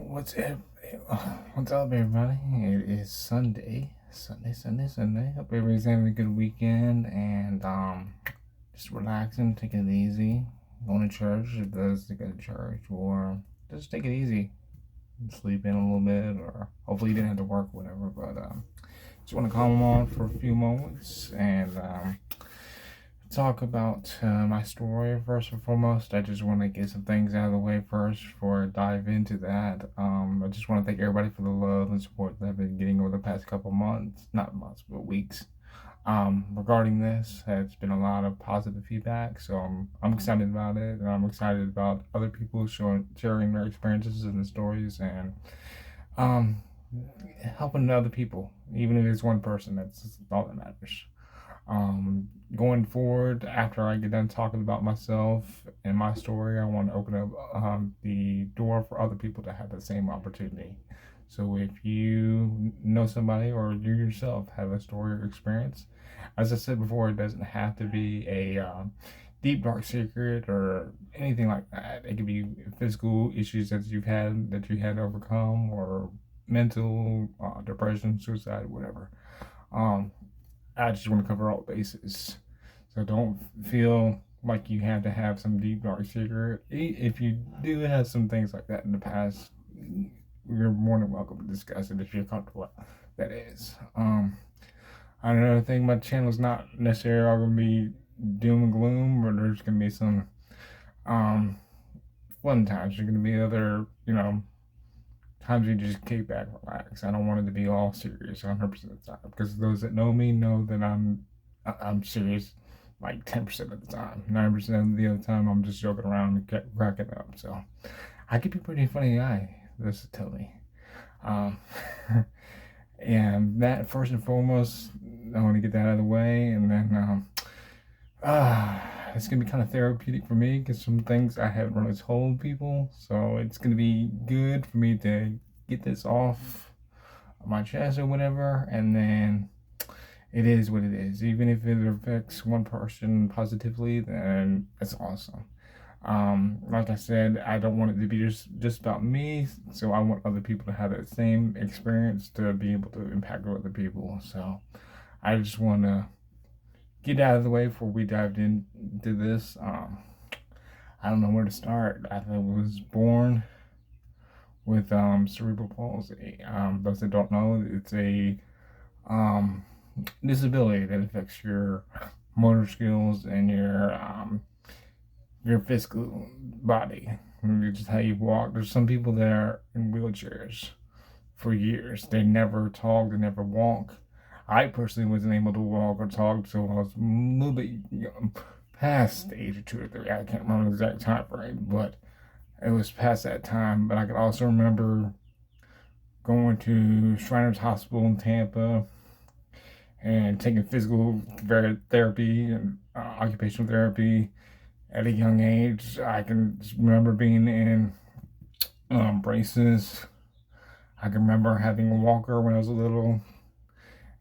What's up, everybody? It is Sunday. Hope everybody's having a good weekend and just relaxing, taking it easy. Going to church if those to go to church, or just take it easy, sleep in a little bit, or hopefully you didn't have to work, whatever. But just want to come on for a few moments and talk about my story first and foremost. I just want to get some things out of the way first before I dive into that. I just want to thank everybody for the love and support that I've been getting over the past couple months, not months, but weeks. Regarding this, it's been a lot of positive feedback, so I'm excited about it, and I'm excited about other people sharing their experiences and the stories, and um, helping other people, even if it's one person. That's all that matters. Going forward, after I get done talking about myself and my story, I want to open up the door for other people to have the same opportunity. So if you know somebody or you yourself have a story or experience, as I said before, it doesn't have to be a deep dark secret or anything like that. It could be physical issues that you had to overcome, or mental depression, suicide, whatever. Um, I just want to cover all bases. So don't feel like you have to have some deep dark secret. If you do have some things like that in the past, you're more than welcome to discuss it if you're comfortable. That is. Another thing, my channel is not necessarily all gonna be doom and gloom, but there's gonna be some um fun times. There's gonna be other, times you just kick back, relax. I don't want it to be all serious 100% of the time, because those that know me know that I'm serious like 10% of the time. 90% of the other time I'm just joking around and cracking up. So I could be a pretty funny guy. This is tell me. Um, and that first and foremost, I want to get that out of the way, and then it's gonna be kind of therapeutic for me because some things I haven't really told people. So it's gonna be good for me to get this off my chest or whatever, and then it is what it is. Even if it affects one person positively, then that's awesome. Like I said, I don't want it to be just about me, so I want other people to have that same experience to be able to impact other people. So I just want to get out of the way before we dived into this. I don't know where to start. I was born with cerebral palsy. Those that don't know, it's a disability that affects your motor skills and your physical body. Just how you walk. There's some people that are in wheelchairs for years. They never talk. They never walk. I personally wasn't able to walk or talk until I was a little bit past the age of 2 or 3. I can't remember the exact time frame, but it was past that time. But I could also remember going to Shriners Hospital in Tampa and taking physical therapy and occupational therapy at a young age. I can remember being in braces. I can remember having a walker when I was little,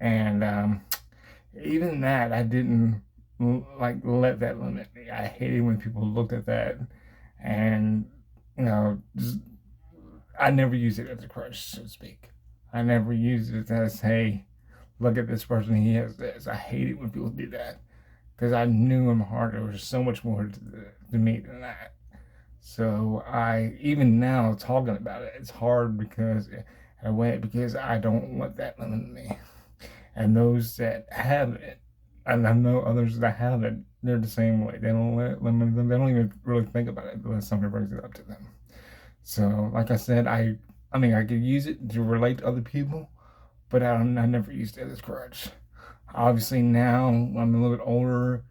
and even that I didn't like let that limit me. I hated when people looked at that, and just, I never used it as a crutch, so to speak. I never used it as, hey, look at this person, he has this. I hate it when people do that, because I knew in my heart there was so much more to me than that. So I, even now talking about it, it's hard because in a way, because I don't let that limit me. And those that have it, and I know others that have it, they're the same way. They don't let it limit them. They don't even really think about it unless somebody brings it up to them. So, like I said, I mean, I could use it to relate to other people, but I never used it as crutch. Obviously, now I'm a little bit older.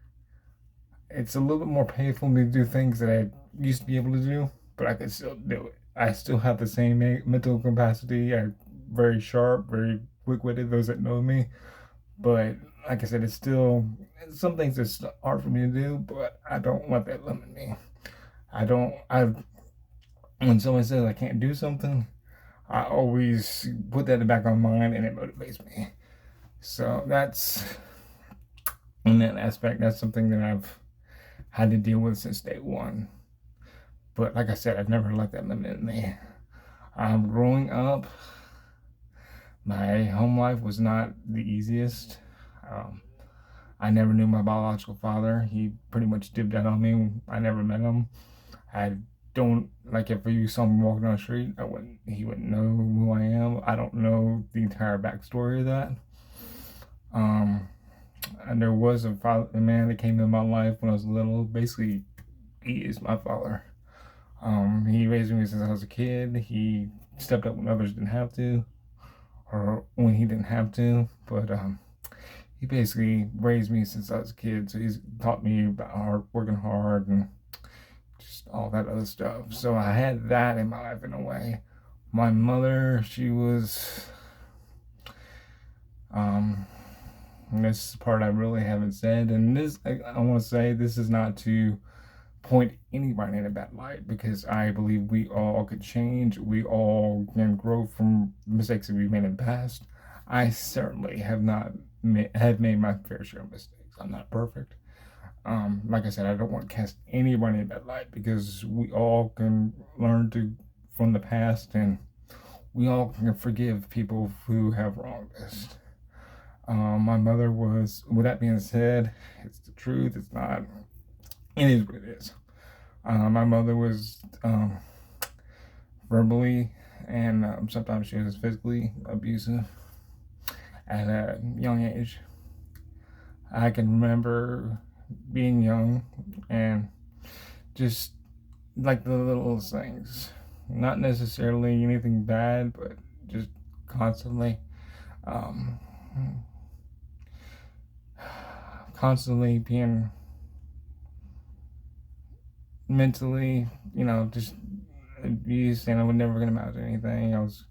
It's a little bit more painful for me to do things that I used to be able to do, but I can still do it. I still have the same mental capacity. I'm very sharp, very quick-witted. Those that know me, but like I said, it's still some things that's hard for me to do. But I don't let that limit me. I don't. I When someone says I can't do something, I always put that in the back of my mind, and it motivates me. So that's, in that aspect, that's something that I've had to deal with since day one. But like I said, I've never let that limit me. Growing up, my home life was not the easiest. Um, I never knew my biological father. He pretty much dipped out on me. I never met him. I don't like if you saw me walking down the street, he wouldn't know who I am. I don't know the entire backstory of that. Um, and there was a man that came into my life when I was little. Basically, he is my father. He raised me since I was a kid. He stepped up when others didn't have to, or when he didn't have to. But he basically raised me since I was a kid. So he's taught me about working hard, and just all that other stuff. So I had that in my life in a way. My mother, she was, and this is the part I really haven't said, and this, I want to say, this is not to point anybody in a bad light, because I believe we all could change. We all can grow from mistakes that we've made in the past. I certainly have made my fair share of mistakes. I'm not perfect. Like I said, I don't want to cast anybody in that light, because we all can learn from the past, and we all can forgive people who have wronged us. My mother was, with that being said, it's the truth. It's not. It is what it is. My mother was verbally and sometimes she was physically abusive at a young age. I can remember being young and just like the little things, not necessarily anything bad, but just constantly, um, constantly being mentally, just abused, and I was never gonna amount to anything. I was,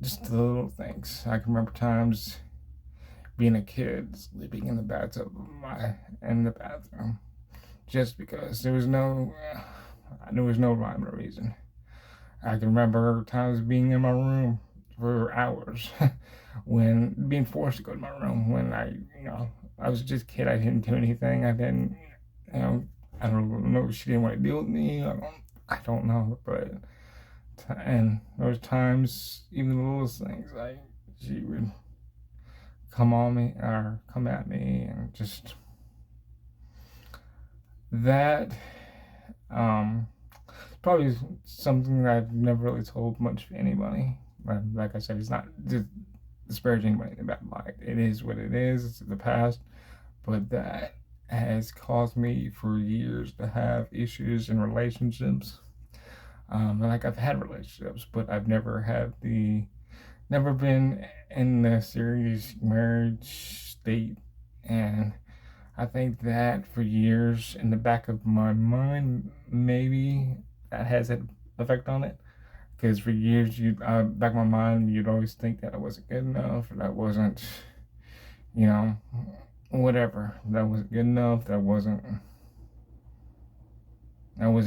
just the little things. I can remember times being a kid sleeping in the bathtub in the bathroom, just because there was no rhyme or reason. I can remember times being in my room for hours, when being forced to go to my room when I was just a kid. I didn't do anything. I didn't, I don't know if she didn't want to deal with me. I don't know, but and there was times, even the littlest things, like she would come on me or come at me, and just that. Probably something that I've never really told much to anybody. But like I said, it's not just disparaging anybody in a bad light. It is what it is. It's the past, but that has caused me for years to have issues in relationships. Like I've had relationships, but I've never been in a serious marriage state. And I think that for years in the back of my mind, maybe that has an effect on it. Because for years, back of my mind, you'd always think that I wasn't good enough, or that wasn't, you know, whatever. That wasn't good enough. I was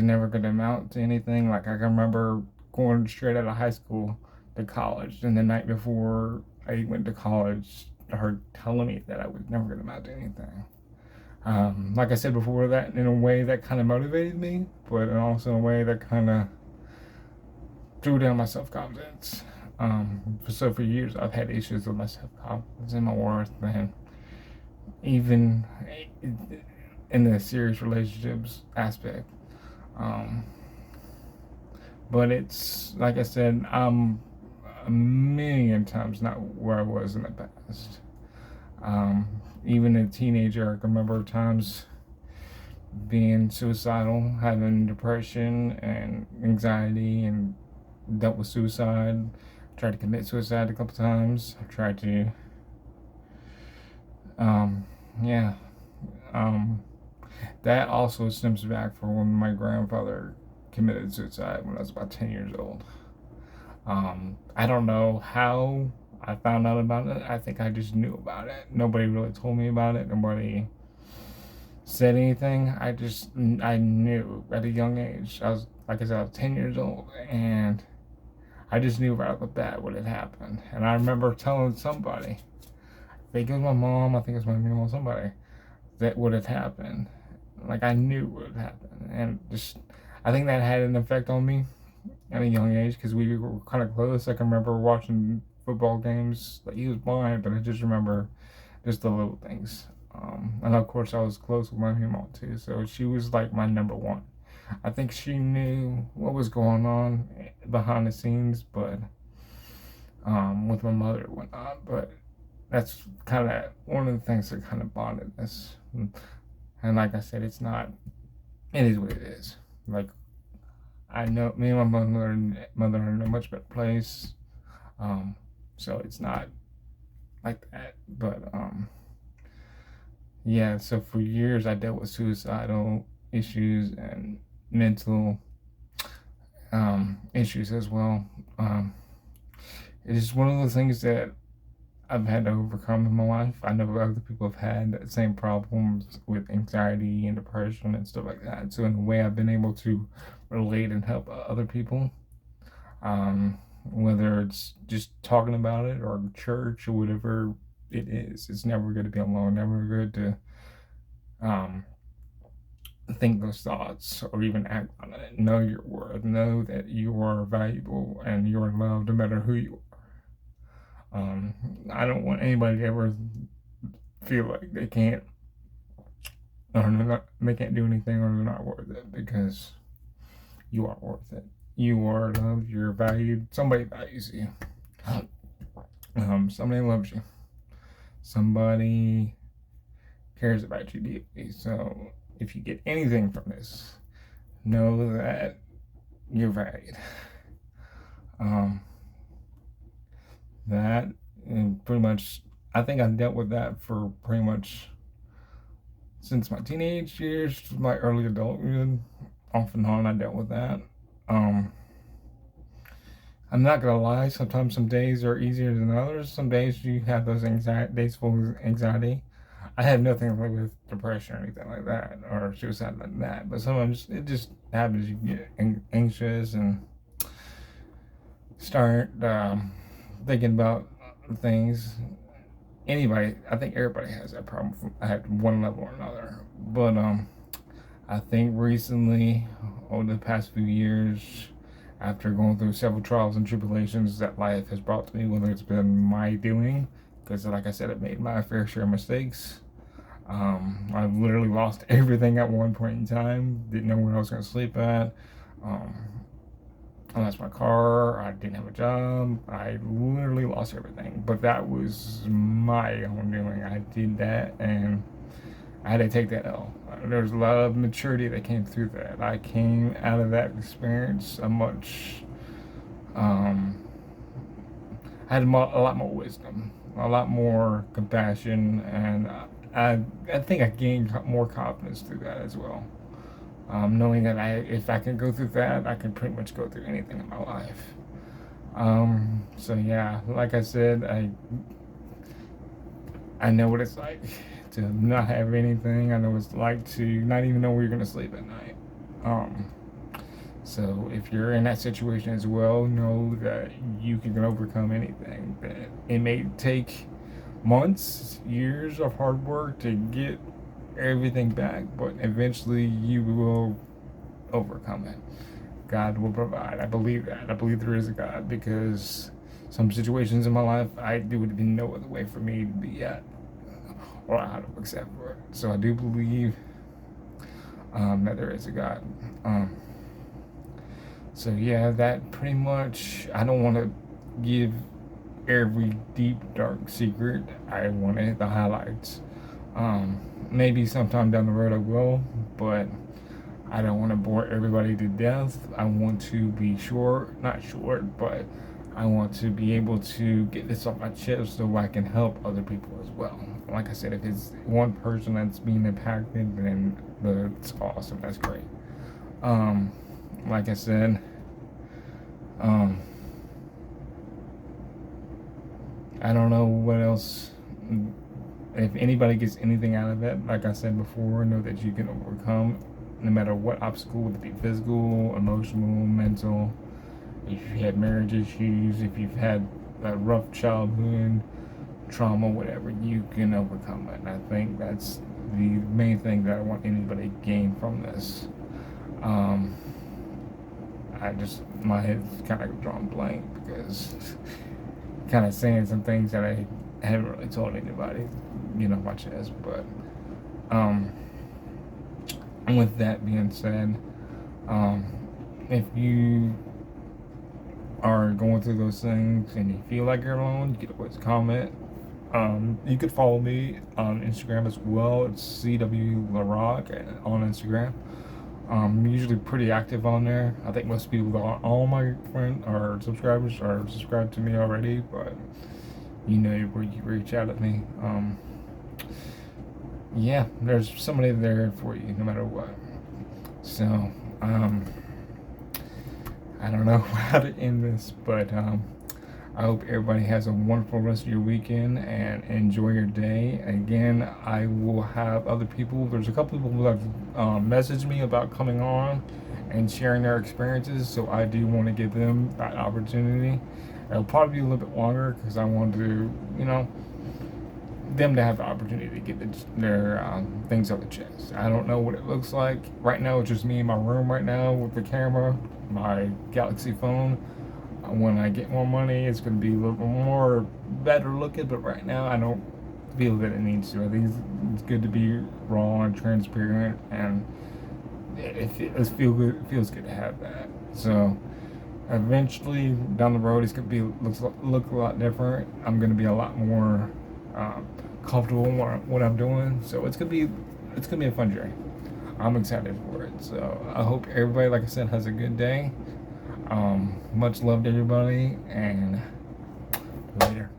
never going to amount to anything. Like I can remember going straight out of high school to college, and the night before I went to college, her telling me that I was never going to amount to anything. Like I said before, that in a way that kind of motivated me, but also in a way that kind of threw down my self-confidence. So for years, I've had issues with my self-confidence and my worth, and even in the serious relationships aspect. Um, but it's like I said, I'm a million times not where I was in the past. Even as a teenager, I can remember times being suicidal, having depression and anxiety, and dealt with suicide. Tried to commit suicide a couple times. I tried to, yeah. That also stems back from when my grandfather committed suicide when I was about 10 years old. I don't know how I found out about it. I think I just knew about it. Nobody really told me about it. Nobody said anything. I knew at a young age. I was 10 years old, and I just knew right off the bat what had happened. And I remember telling somebody, I think it was my mom, I think it was my mom, somebody, that what had happened. Like I knew what had happened, and just I think that had an effect on me. at a young age because we were kind of close. I can remember watching football games. Like he was blind, but I just remember just the little things. And of course, I was close with my mom too. So she was like my number one. I think she knew what was going on behind the scenes, but with my mother and whatnot. But that's kind of one of the things that kind of bonded us. And like I said, it's not. It is what it is. Like I know me and my mother are in a much better place. Um, so it's not like that. But yeah. So for years, I dealt with suicidal issues and mental issues as well. It is one of those things that I've had to overcome in my life. I know other people have had the same problems with anxiety and depression and stuff like that. So in a way, I've been able to relate and help other people. Whether it's just talking about it or church or whatever it is, it's never good to be alone. Never good to um, think those thoughts or even act on it. Know your worth. Know that you are valuable and you are loved no matter who you are. I don't want anybody to ever feel like they can't or they can't do anything or they're not worth it because you are worth it. You are loved. You're valued. Somebody values you. Somebody loves you. Somebody cares about you deeply. So if you get anything from this, know that you're valued. That and pretty much, I think I've dealt with that for pretty much since my teenage years, my early adulthood. Off and on, I dealt with that. Um, I'm not gonna lie. Sometimes some days are easier than others. Some days you have those anxiety days full of anxiety. I have nothing like with depression or anything like that, or suicide like that. But sometimes it just happens. You get anxious and start thinking about things. Anybody, I think everybody has that problem at one level or another. But I think recently, over the past few years, after going through several trials and tribulations that life has brought to me, whether it's been my doing, because like I said, I've made my fair share of mistakes. I've literally lost everything at one point in time. Didn't know where I was going to sleep at. Um, I lost my car. I didn't have a job. I literally lost everything. But that was my own doing. I did that, and I had to take that L. There's a lot of maturity that came through that. I came out of that experience a much, I had a lot more wisdom, a lot more compassion, and I think I gained more confidence through that as well. Knowing that if I can go through that, I can pretty much go through anything in my life. So yeah, like I said, I know what it's like to not have anything. I know what it's like to not even know where you're gonna sleep at night. Um, so if you're in that situation as well, know that you can overcome anything. That it may take months, years of hard work to get everything back, but eventually you will overcome it. God will provide. I believe that. I believe there is a God because some situations in my life, there would be no other way for me to be at or out of except for it. So I do believe that there is a God. So yeah, that pretty much. I don't want to give every deep dark secret. I want to hit the highlights. Maybe sometime down the road I will, but I don't want to bore everybody to death. I want to be short, not short, but I want to be able to get this off my chest so I can help other people as well. Like I said, if it's one person that's being impacted, then that's awesome. That's great. Like I said, I don't know what else. If anybody gets anything out of it, like I said before, know that you can overcome no matter what obstacle, whether it be physical, emotional, mental. If you had marriage issues, if you've had a rough childhood, trauma, whatever, you can overcome it. And I think that's the main thing that I want anybody to gain from this. my head's kind of drawn blank because kind of saying some things that I haven't really told anybody, my chest. But with that being said, if you are going through those things and you feel like you're alone, you can always comment. You could follow me on Instagram as well. It's CW LaRock on Instagram. I'm usually pretty active on there. I think most people, all my friends or subscribers are subscribed to me already, but where you reach out at me. Yeah, there's somebody there for you no matter what. So, I don't know how to end this, but I hope everybody has a wonderful rest of your weekend and enjoy your day. Again, I will have other people. There's a couple people who have messaged me about coming on and sharing their experiences, so I do want to give them that opportunity. It'll probably be a little bit longer because I want to, them to have the opportunity to get their things off the chest. I don't know what it looks like. Right now, it's just me in my room right now with the camera, my Galaxy phone. When I get more money, it's going to be a little more better looking, but right now I don't feel that it needs to. I think it's good to be raw and transparent, and it feels good to have that. So eventually down the road, it's going to look a lot different. I'm going to be a lot more comfortable in what I'm doing, so it's gonna be a fun journey. I'm excited for it. So I hope everybody, like I said, has a good day. Much love to everybody, and later.